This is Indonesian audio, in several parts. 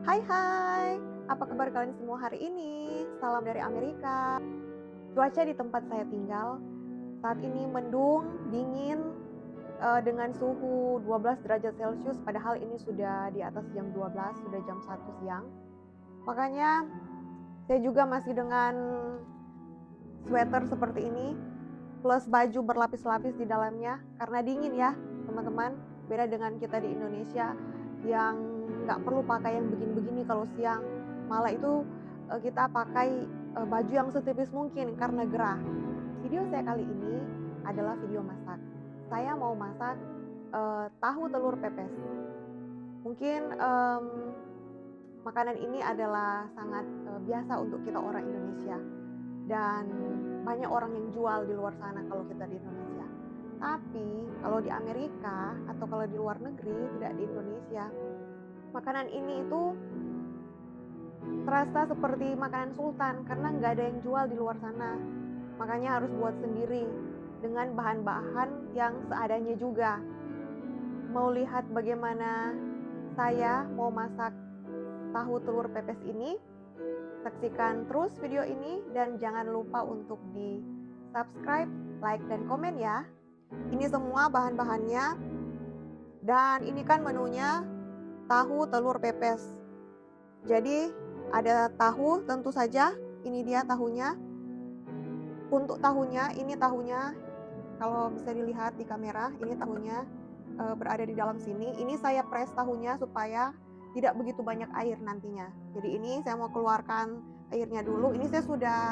Hai hai, apa kabar kalian semua hari ini? Salam dari Amerika. Cuaca di tempat saya tinggal saat ini mendung, dingin, dengan suhu 12 derajat Celcius, padahal ini sudah di atas jam 12, sudah jam 1 siang. Makanya saya juga masih dengan sweater seperti ini, plus baju berlapis-lapis di dalamnya, karena dingin ya teman-teman. Beda dengan kita di Indonesia yang nggak perlu pakai yang begini-begini kalau siang, malah itu kita pakai baju yang setipis mungkin karena gerah. Video saya kali ini adalah video masak. Saya mau masak tahu telur pepes. Mungkin makanan ini adalah sangat biasa untuk kita orang Indonesia, dan banyak orang yang jual di luar sana kalau kita di Indonesia. Tapi kalau di Amerika atau kalau di luar negeri, tidak di Indonesia, makanan ini itu terasa seperti makanan sultan karena nggak ada yang jual di luar sana. Makanya harus buat sendiri dengan bahan-bahan yang seadanya juga. Mau lihat bagaimana saya mau masak tahu telur pepes ini? Saksikan terus video ini dan jangan lupa untuk di subscribe, like, dan komen ya. Ini semua bahan-bahannya, dan ini kan menunya tahu telur pepes. Jadi ada tahu, tentu saja ini dia tahunya. Untuk tahunya, ini tahunya kalau bisa dilihat di kamera, ini tahunya berada di dalam sini. Ini saya press tahunya supaya tidak begitu banyak air nantinya. Jadi ini saya mau keluarkan airnya dulu. Ini saya sudah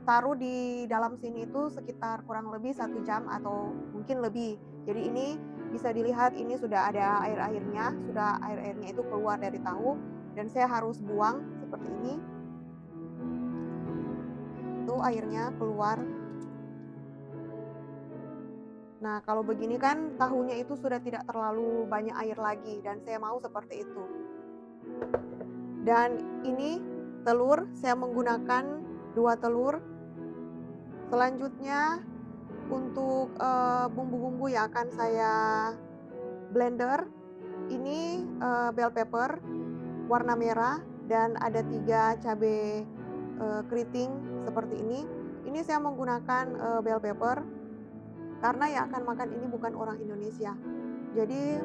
taruh di dalam sini itu sekitar kurang lebih 1 jam atau mungkin lebih. Jadi ini bisa dilihat ini sudah ada air-airnya, sudah air-airnya itu keluar dari tahu, dan saya harus buang seperti ini. Itu airnya keluar. Nah, kalau begini kan tahunya itu sudah tidak terlalu banyak air lagi, dan saya mau seperti itu. Dan ini telur, saya menggunakan 2 telur. Selanjutnya untuk bumbu-bumbu yang akan saya blender, ini bell pepper warna merah, dan ada 3 cabai keriting seperti ini. Ini saya menggunakan bell pepper karena yang akan makan ini bukan orang Indonesia, jadi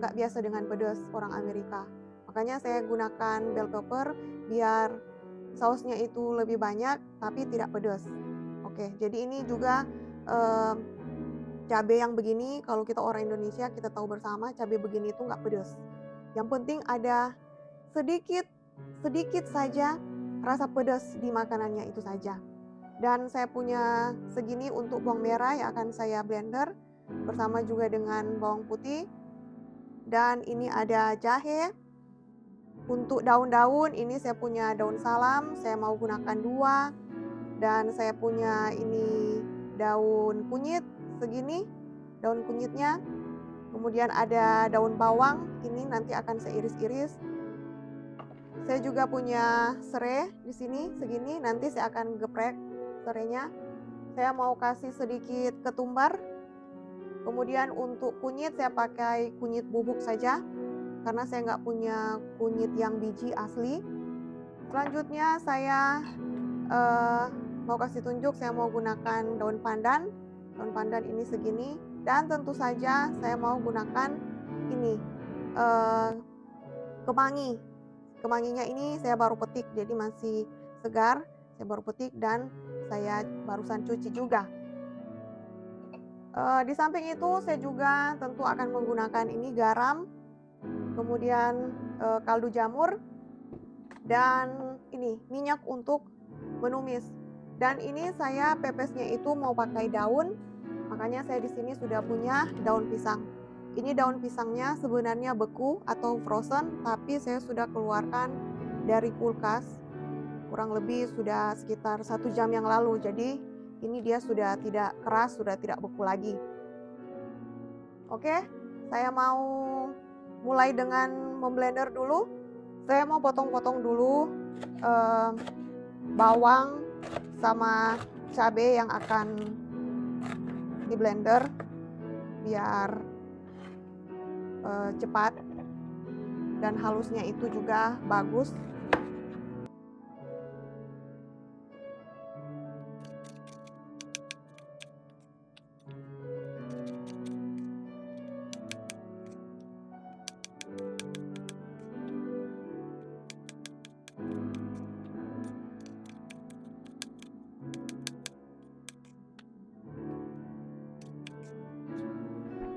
nggak biasa dengan pedas orang Amerika. Makanya saya gunakan bell pepper biar sausnya itu lebih banyak tapi tidak pedas. Oke, jadi ini juga cabai yang begini, kalau kita orang Indonesia kita tahu bersama cabai begini itu nggak pedas. Yang penting ada sedikit saja rasa pedas di makanannya itu saja. Dan saya punya segini untuk bawang merah yang akan saya blender bersama juga dengan bawang putih. Dan ini ada jahe. Untuk daun-daun ini saya punya daun salam, saya mau gunakan 2. Dan saya punya ini daun kunyit segini, daun kunyitnya. Kemudian ada daun bawang, ini nanti akan saya iris-iris. Saya juga punya serai di sini segini, nanti saya akan geprek serainya. Saya mau kasih sedikit ketumbar. Kemudian untuk kunyit saya pakai kunyit bubuk saja karena saya nggak punya kunyit yang biji asli. Selanjutnya saya mau kasih tunjuk, saya mau gunakan daun pandan. Daun pandan ini segini, dan tentu saja saya mau gunakan ini kemangi. Kemanginya ini saya baru petik, jadi masih segar. Saya baru petik dan saya barusan cuci juga. Di samping itu saya juga tentu akan menggunakan ini garam, kemudian kaldu jamur, dan ini minyak untuk menumis. Dan ini saya pepesnya itu mau pakai daun, makanya saya di sini sudah punya daun pisang. Ini daun pisangnya sebenarnya beku atau frozen, tapi saya sudah keluarkan dari kulkas kurang lebih sudah sekitar 1 jam yang lalu. Jadi ini dia sudah tidak keras, sudah tidak beku lagi. Oke, saya mau mulai dengan memblender dulu. Saya mau potong-potong dulu bawang sama cabai yang akan di blender biar cepat. dan halusnya itu juga bagus.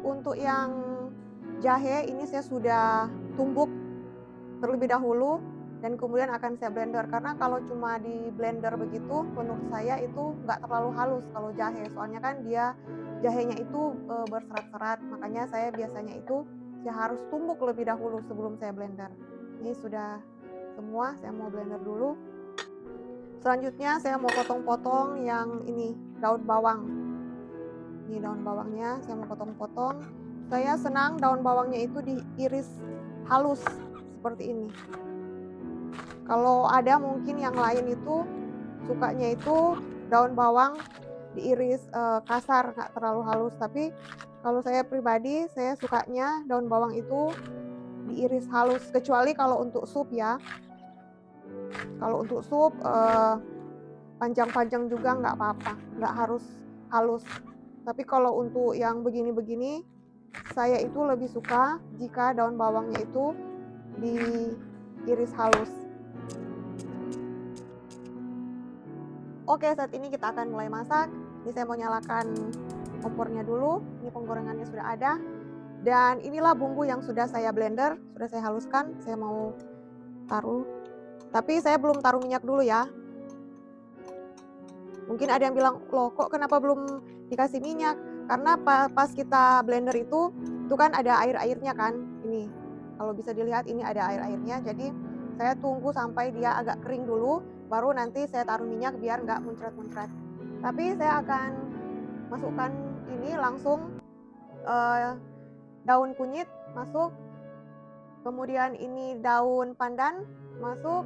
Untuk yang jahe ini saya sudah tumbuk terlebih dahulu dan kemudian akan saya blender, karena kalau cuma di blender begitu menurut saya itu nggak terlalu halus kalau jahe, soalnya kan jahenya itu berserat-serat, makanya saya biasanya itu saya harus tumbuk lebih dahulu sebelum saya blender. Ini sudah semua, saya mau blender dulu. Selanjutnya saya mau potong-potong yang ini, daun bawang. Ini daun bawangnya saya mau potong-potong. Saya senang daun bawangnya itu diiris halus seperti ini. Kalau ada mungkin yang lain itu sukanya itu daun bawang diiris kasar, nggak terlalu halus. Tapi kalau saya pribadi, saya sukanya daun bawang itu diiris halus. Kecuali kalau untuk sup ya. Kalau untuk sup panjang-panjang juga nggak apa-apa, nggak harus halus. Tapi kalau untuk yang begini-begini, saya itu lebih suka jika daun bawangnya itu diiris halus. Oke, saat ini kita akan mulai masak. Ini saya mau nyalakan kompornya dulu. Ini penggorengannya sudah ada. Dan inilah bumbu yang sudah saya blender, sudah saya haluskan. Saya mau taruh. Tapi saya belum taruh minyak dulu ya. Mungkin ada yang bilang, loh kok kenapa belum dikasih minyak? Karena pas kita blender itu kan ada air-airnya kan. Ini, kalau bisa dilihat ini ada air-airnya. Jadi saya tunggu sampai dia agak kering dulu, baru nanti saya taruh minyak biar nggak muncrat-muncrat. Tapi saya akan masukkan ini langsung daun kunyit masuk. Kemudian ini daun pandan masuk.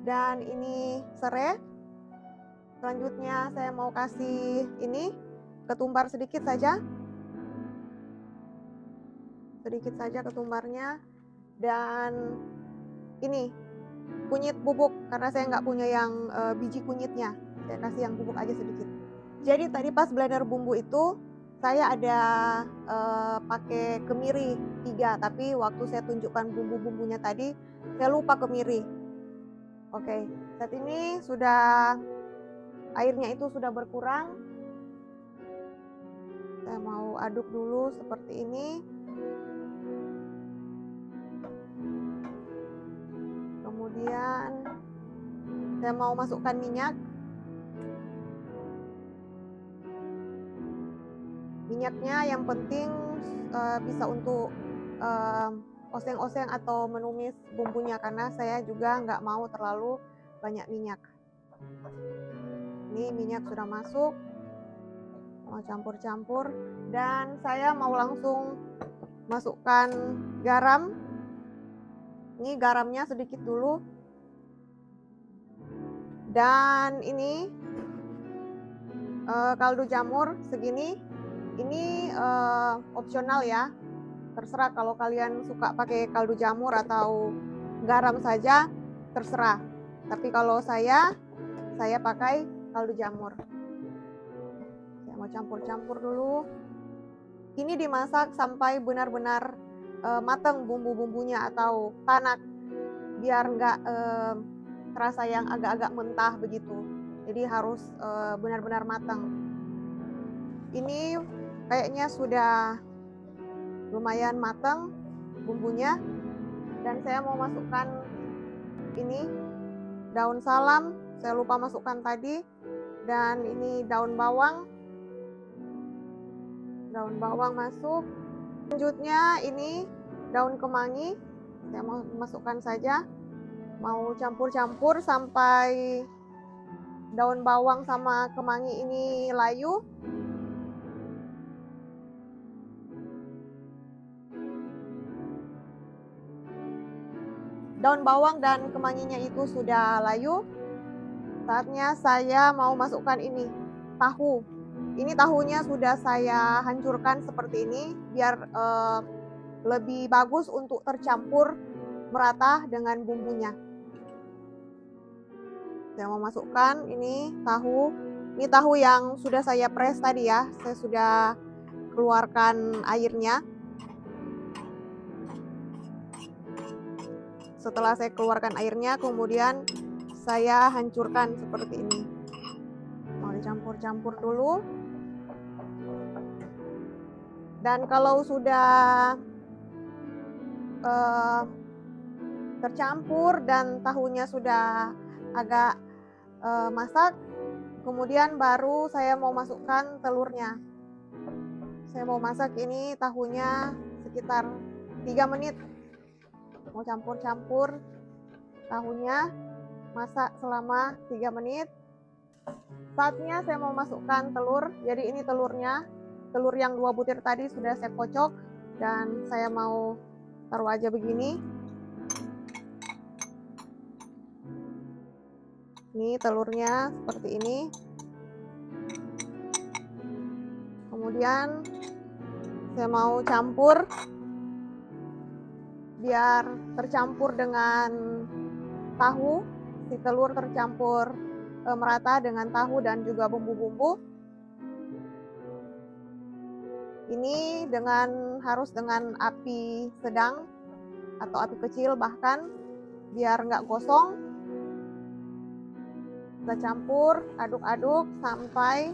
Dan ini serai. Selanjutnya saya mau kasih ini ketumbar sedikit saja. Sedikit saja ketumbarnya. Dan ini kunyit bubuk, karena saya nggak punya yang biji kunyitnya. Saya kasih yang bubuk aja sedikit. Jadi tadi pas blender bumbu itu saya ada pakai kemiri 3, tapi waktu saya tunjukkan bumbu-bumbunya tadi saya lupa kemiri. Oke, saat ini sudah airnya itu sudah berkurang. Saya mau aduk dulu seperti ini. Kemudian saya mau masukkan minyak. Minyaknya yang penting bisa untuk oseng-oseng atau menumis bumbunya, karena saya juga nggak mau terlalu banyak minyak. Ini minyak sudah masuk, mau campur-campur, dan saya mau langsung masukkan garam. Ini garamnya sedikit dulu, dan ini kaldu jamur segini. Ini opsional ya, terserah kalau kalian suka pakai kaldu jamur atau garam saja, terserah. Tapi kalau saya pakai kaldu jamur. Saya mau campur-campur dulu. Ini dimasak sampai benar-benar matang bumbu-bumbunya atau tanak, biar nggak terasa yang agak-agak mentah begitu. Jadi harus benar-benar matang. Ini kayaknya sudah lumayan matang bumbunya, dan saya mau masukkan ini daun salam, saya lupa masukkan tadi, dan ini daun bawang masuk. Selanjutnya ini daun kemangi, saya mau masukkan saja, mau campur-campur sampai daun bawang sama kemangi ini layu. Daun bawang dan kemanginya itu sudah layu. Saatnya saya mau masukkan ini, tahu. Ini tahunya sudah saya hancurkan seperti ini, biar lebih bagus untuk tercampur merata dengan bumbunya. Saya mau masukkan ini tahu. Ini tahu yang sudah saya press tadi ya. Saya sudah keluarkan airnya. Setelah saya keluarkan airnya, kemudian saya hancurkan seperti ini. Mau dicampur-campur dulu. Dan kalau sudah tercampur dan tahunya sudah agak masak, kemudian baru saya mau masukkan telurnya. Saya mau masak ini tahunya sekitar 3 menit. Mau campur-campur tahunya, masak selama 3 menit. Saatnya saya mau masukkan telur. Jadi ini telurnya. Telur yang 2 butir tadi sudah saya kocok dan saya mau taruh aja begini. Ini telurnya seperti ini. Kemudian saya mau campur biar tercampur dengan tahu. Si telur tercampur merata dengan tahu dan juga bumbu-bumbu. Ini harus dengan api sedang atau api kecil bahkan, biar nggak gosong. Kita campur, aduk-aduk sampai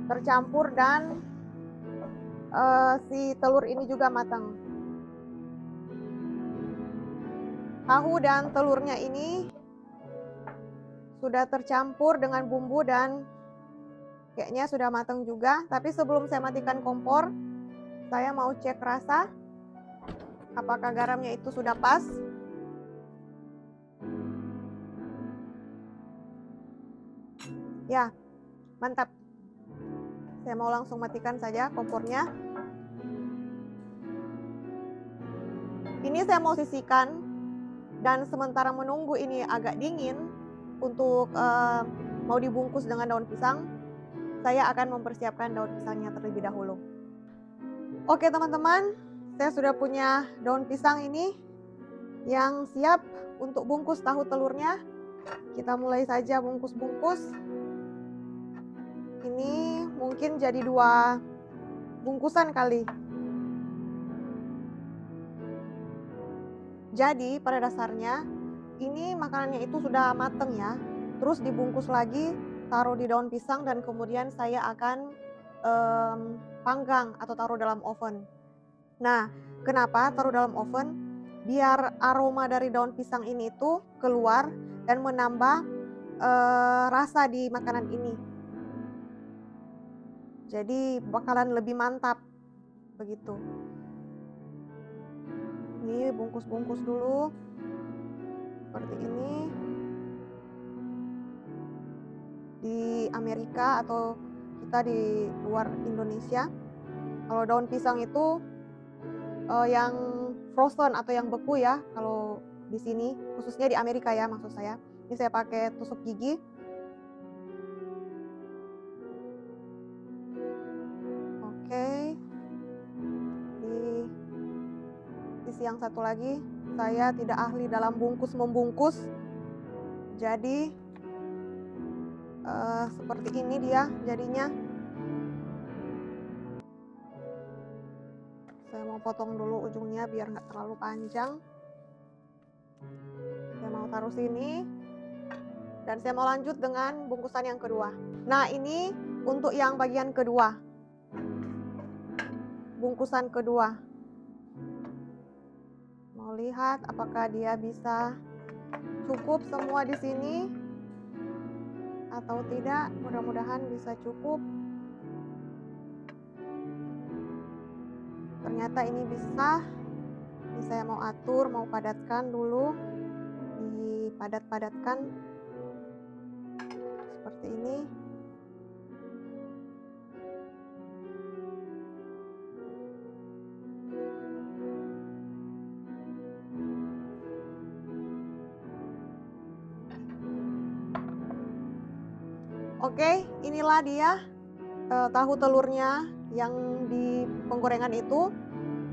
tercampur dan si telur ini juga matang. Tahu dan telurnya ini sudah tercampur dengan bumbu dan kayaknya sudah matang juga. Tapi sebelum saya matikan kompor, saya mau cek rasa apakah garamnya itu sudah pas. Ya, mantap. Saya mau langsung matikan saja kompornya. Ini saya mau sisihkan, dan sementara menunggu ini agak dingin untuk mau dibungkus dengan daun pisang, saya akan mempersiapkan daun pisangnya terlebih dahulu. Oke teman-teman, saya sudah punya daun pisang ini yang siap untuk bungkus tahu telurnya. Kita mulai saja bungkus-bungkus. Ini mungkin jadi 2 bungkusan kali. Jadi pada dasarnya ini makanannya itu sudah mateng ya. Terus dibungkus lagi, taruh di daun pisang dan kemudian saya akan panggang atau taruh dalam oven. Nah, kenapa taruh dalam oven? Biar aroma dari daun pisang ini tuh keluar dan menambah rasa di makanan ini. Jadi bakalan lebih mantap begitu. Ini bungkus-bungkus dulu seperti ini. Di Amerika atau kita di luar Indonesia, kalau daun pisang itu yang frozen atau yang beku ya, kalau di sini khususnya di Amerika ya maksud saya. Ini saya pakai tusuk gigi. Oke. Di sisi yang satu lagi, saya tidak ahli dalam bungkus-membungkus. Jadi seperti ini dia jadinya. Saya mau potong dulu ujungnya biar nggak terlalu panjang. Saya mau taruh sini. Dan saya mau lanjut dengan bungkusan yang kedua. Nah ini untuk yang bagian kedua. Bungkusan kedua. Mau lihat apakah dia bisa cukup semua di sini atau tidak. Mudah-mudahan bisa cukup. Ternyata ini bisa. Ini saya mau atur, mau padatkan dulu. Dipadat-padatkan seperti ini. Oke, inilah dia tahu telurnya yang di penggorengan itu.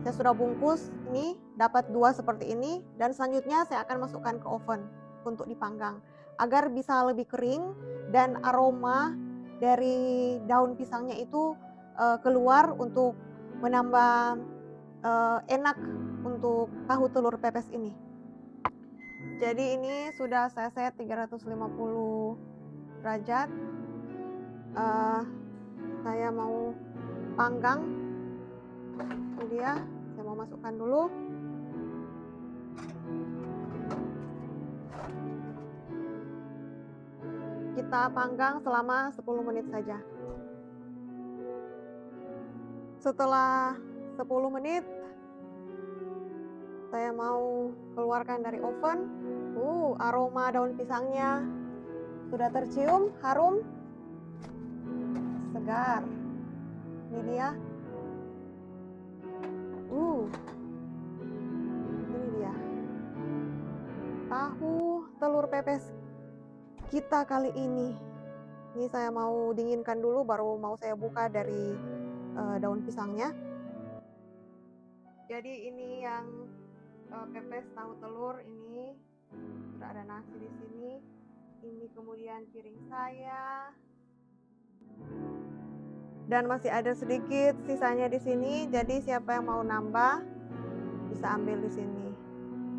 Saya sudah bungkus, ini dapat 2 seperti ini, dan selanjutnya saya akan masukkan ke oven untuk dipanggang agar bisa lebih kering dan aroma dari daun pisangnya itu keluar untuk menambah enak untuk tahu telur pepes ini. Jadi ini sudah saya set 350 derajat. Saya mau panggang. Ini dia, saya mau masukkan dulu. Kita panggang selama 10 menit saja. Setelah 10 menit saya mau keluarkan dari oven. Aroma daun pisangnya sudah tercium, harum, segar. Ini dia. Ini dia. Tahu telur pepes kita kali ini. Ini saya mau dinginkan dulu, baru mau saya buka dari daun pisangnya. Jadi ini yang pepes tahu telur ini. Sudah ada nasi di sini. Ini kemudian piring saya. Dan masih ada sedikit sisanya di sini. Jadi siapa yang mau nambah bisa ambil di sini.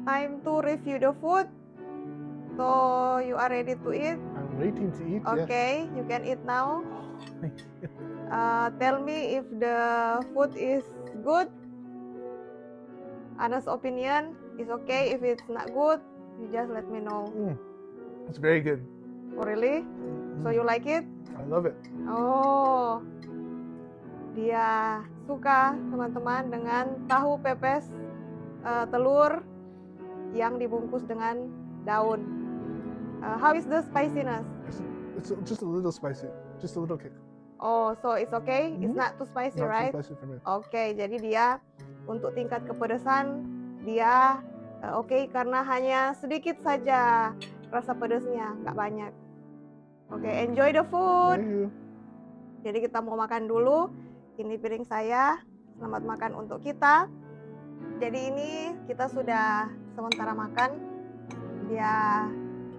Time to review the food. So you are ready to eat? I'm waiting to eat. Okay, yes. you can eat now. Thank you. Tell me if the food is good. Honest opinion is okay. If it's not good, you just let me know. It's very good. Oh really? So you like it? I love it. Oh, dia suka teman-teman dengan tahu pepes telur yang dibungkus dengan daun. How is the spiciness? It's just a little spicy, just a little kick. Oh, so it's okay? It's not too spicy, Not right? too spicy for me. Oke, jadi dia untuk tingkat kepedesan dia oke, karena hanya sedikit saja rasa pedasnya, nggak banyak. Oke, enjoy the food. Thank you. Jadi kita mau makan dulu. Ini piring saya. Selamat makan untuk kita. Jadi ini kita sudah sementara makan. Dia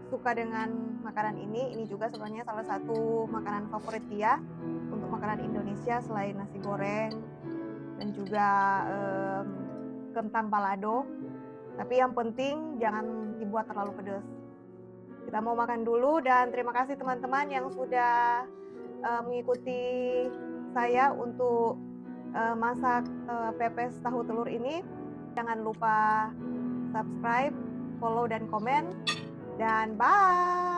suka dengan makanan ini. Ini juga sebenarnya salah satu makanan favorit dia untuk makanan Indonesia selain nasi goreng dan juga kentang balado. Tapi yang penting jangan dibuat terlalu pedas. Kita mau makan dulu dan terima kasih teman-teman yang sudah mengikuti saya untuk masak pepes tahu telur ini. Jangan lupa subscribe, follow dan komen, dan bye.